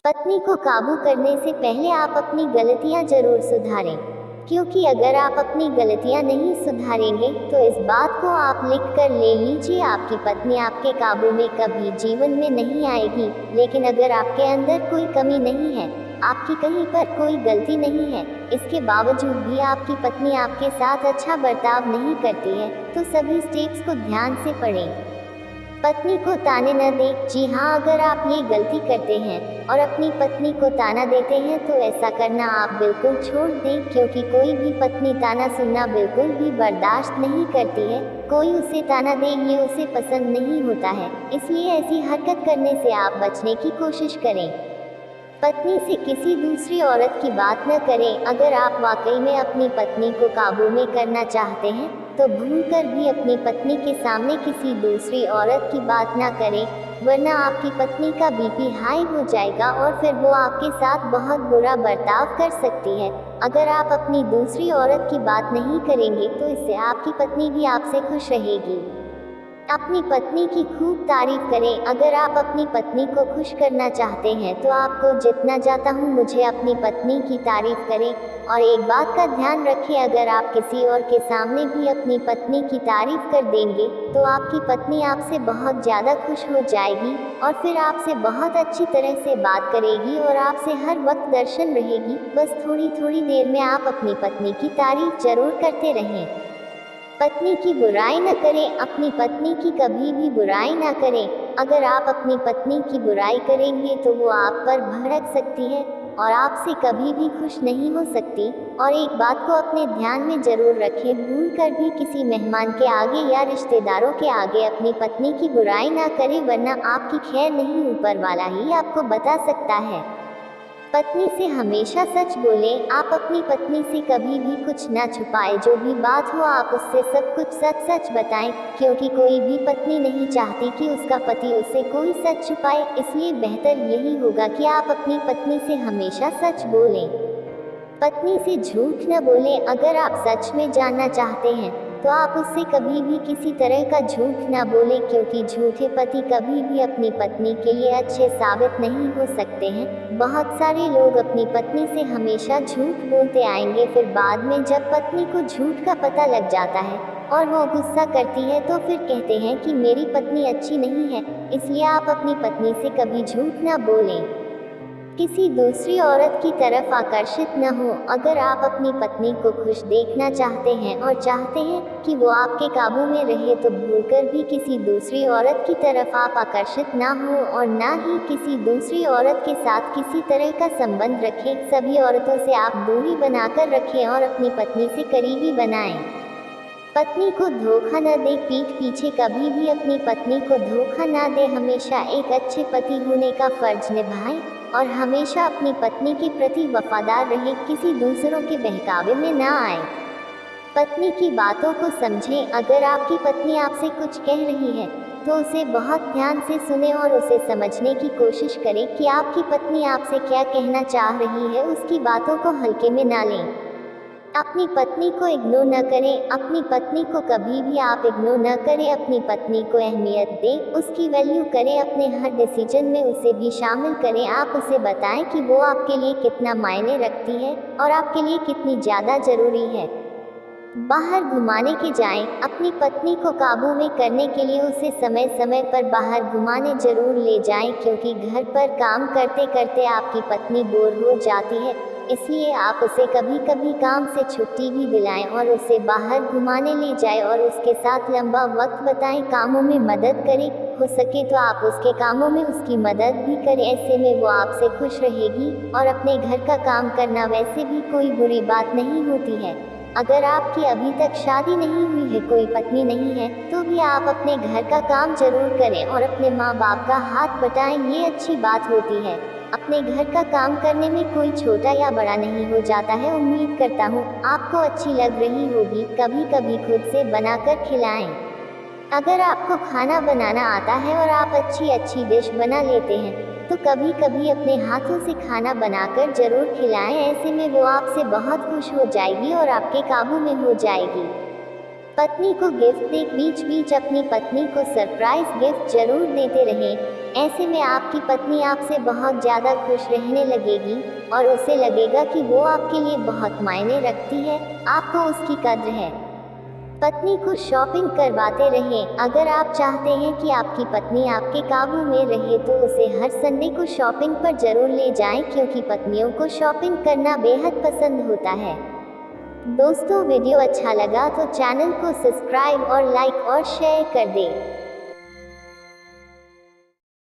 पत्नी को काबू करने से पहले आप अपनी गलतियां जरूर सुधारें, क्योंकि अगर आप अपनी गलतियां नहीं सुधारेंगे तो इस बात को आप लिख कर ले लीजिए, आपकी पत्नी आपके काबू में कभी जीवन में नहीं आएगी। लेकिन अगर आपके अंदर कोई कमी नहीं है, आपकी कहीं पर कोई गलती नहीं है, इसके बावजूद भी आपकी पत्नी आपके साथ अच्छा बर्ताव नहीं करती है, तो सभी स्टेप्स को ध्यान से पढ़ें। पत्नी को ताने न दें। जी हाँ, अगर आप ये गलती करते हैं और अपनी पत्नी को ताना देते हैं तो ऐसा करना आप बिल्कुल छोड़ दें, क्योंकि कोई भी पत्नी ताना सुनना बिल्कुल भी बर्दाश्त नहीं करती है। कोई उसे ताना दे ये उसे पसंद नहीं होता है, इसलिए ऐसी हरकत करने से आप बचने की कोशिश करें। पत्नी से किसी दूसरी औरत की बात न करें। अगर आप वाकई में अपनी पत्नी को काबू में करना चाहते हैं तो भूलकर भी अपनी पत्नी के सामने किसी दूसरी औरत की बात ना करें, वरना आपकी पत्नी का बीपी हाई हो जाएगा और फिर वो आपके साथ बहुत बुरा बर्ताव कर सकती है। अगर आप अपनी दूसरी औरत की बात नहीं करेंगे तो इससे आपकी पत्नी भी आपसे खुश रहेगी। अपनी पत्नी की खूब तारीफ करें। अगर आप अपनी पत्नी को खुश करना चाहते हैं तो आपको जितना चाहता हूँ मुझे अपनी पत्नी की तारीफ करें। और एक बात का ध्यान रखें, अगर आप किसी और के सामने भी अपनी पत्नी की तारीफ कर देंगे तो आपकी पत्नी आपसे बहुत ज़्यादा खुश हो जाएगी और फिर आपसे बहुत अच्छी तरह से बात करेगी और आपसे हर वक्त दर्शन रहेगी। बस थोड़ी थोड़ी देर में आप अपनी पत्नी की तारीफ जरूर करते रहें। पत्नी की बुराई न करें। अपनी पत्नी की कभी भी बुराई ना करें। अगर आप अपनी पत्नी की बुराई करेंगे तो वो आप पर भड़क सकती है और आपसे कभी भी खुश नहीं हो सकती। और एक बात को अपने ध्यान में जरूर रखें, भूल कर भी किसी मेहमान के आगे या रिश्तेदारों के आगे अपनी पत्नी की बुराई ना करें, वरना आपकी खैर नहीं ऊपर वाला ही आपको बता सकता है। पत्नी से हमेशा सच बोलें। आप अपनी पत्नी से कभी भी कुछ ना छुपाएं, जो भी बात हो आप उससे सब कुछ सच सच बताएं, क्योंकि कोई भी पत्नी नहीं चाहती कि उसका पति उससे कोई सच छुपाए। इसलिए बेहतर यही होगा कि आप अपनी पत्नी से हमेशा सच बोलें। पत्नी से झूठ न बोलें। अगर आप सच में जानना चाहते हैं तो आप उससे कभी भी किसी तरह का झूठ ना बोलें, क्योंकि झूठे पति कभी भी अपनी पत्नी के लिए अच्छे साबित नहीं हो सकते हैं। बहुत सारे लोग अपनी पत्नी से हमेशा झूठ बोलते आएंगे, फिर बाद में जब पत्नी को झूठ का पता लग जाता है और वो गुस्सा करती है तो फिर कहते हैं कि मेरी पत्नी अच्छी नहीं है। इसलिए आप अपनी पत्नी से कभी झूठ ना बोलें। किसी दूसरी औरत की तरफ आकर्षित न हो। अगर आप अपनी पत्नी को खुश देखना चाहते हैं और चाहते हैं कि वो आपके काबू में रहे तो भूलकर भी किसी दूसरी औरत की तरफ आप आकर्षित ना हो और ना ही किसी दूसरी औरत के साथ किसी तरह का संबंध रखें। सभी औरतों से आप दूरी बनाकर रखें और अपनी पत्नी से करीबी बनाएं। पत्नी को धोखा न दे। पीठ पीछे कभी भी अपनी पत्नी को धोखा न दे। हमेशा एक अच्छे पति होने का फर्ज निभाएं और हमेशा अपनी पत्नी के प्रति वफादार रहे, किसी दूसरों के बहकावे में ना आए। पत्नी की बातों को समझें। अगर आपकी पत्नी आपसे कुछ कह रही है तो उसे बहुत ध्यान से सुने और उसे समझने की कोशिश करें कि आपकी पत्नी आपसे क्या कहना चाह रही है। उसकी बातों को हल्के में ना लें। अपनी पत्नी को इग्नोर न करें। अपनी पत्नी को कभी भी आप इग्नोर न करें। अपनी पत्नी को अहमियत दें, उसकी वैल्यू करें, अपने हर डिसीजन में उसे भी शामिल करें। आप उसे बताएं कि वो आपके लिए कितना मायने रखती है और आपके लिए कितनी ज़्यादा ज़रूरी है। बाहर घुमाने के जाएं। अपनी पत्नी को काबू में करने के लिए उसे समय समय पर बाहर घुमाने जरूर ले जाएं, क्योंकि घर पर काम करते करते आपकी पत्नी बोर हो जाती है। इसलिए आप उसे कभी कभी काम से छुट्टी भी दिलाएं और उसे बाहर घुमाने ले जाएं और उसके साथ लंबा वक्त बिताएं। कामों में मदद करें, हो सके तो आप उसके कामों में उसकी मदद भी करें। ऐसे में वो आपसे खुश रहेगी और अपने घर का काम करना वैसे भी कोई बुरी बात नहीं होती है। अगर आपकी अभी तक शादी नहीं हुई है, कोई पत्नी नहीं है, तो भी आप अपने घर का काम जरूर करें और अपने माँ बाप का हाथ बटाएं, ये अच्छी बात होती है। अपने घर का काम करने में कोई छोटा या बड़ा नहीं हो जाता है। उम्मीद करता हूँ आपको अच्छी लग रही होगी। कभी कभी खुद से बनाकर खिलाएं। अगर आपको खाना बनाना आता है और आप अच्छी अच्छी डिश बना लेते हैं तो कभी कभी अपने हाथों से खाना बनाकर जरूर खिलाएं। ऐसे में वो आपसे बहुत खुश हो जाएगी और आपके काबू में हो जाएगी। पत्नी को गिफ्ट दे, बीच बीच अपनी पत्नी को सरप्राइज गिफ्ट जरूर देते रहें। ऐसे में आपकी पत्नी आपसे बहुत ज़्यादा खुश रहने लगेगी और उसे लगेगा कि वो आपके लिए बहुत मायने रखती है, आपको उसकी कद्र है। पत्नी को शॉपिंग करवाते रहें। अगर आप चाहते हैं कि आपकी पत्नी आपके काबू में रहे तो उसे हर संडे को शॉपिंग पर जरूर ले जाएं, क्योंकि पत्नियों को शॉपिंग करना बेहद पसंद होता है। दोस्तों, वीडियो अच्छा लगा तो चैनल को सब्सक्राइब और लाइक और शेयर कर दें।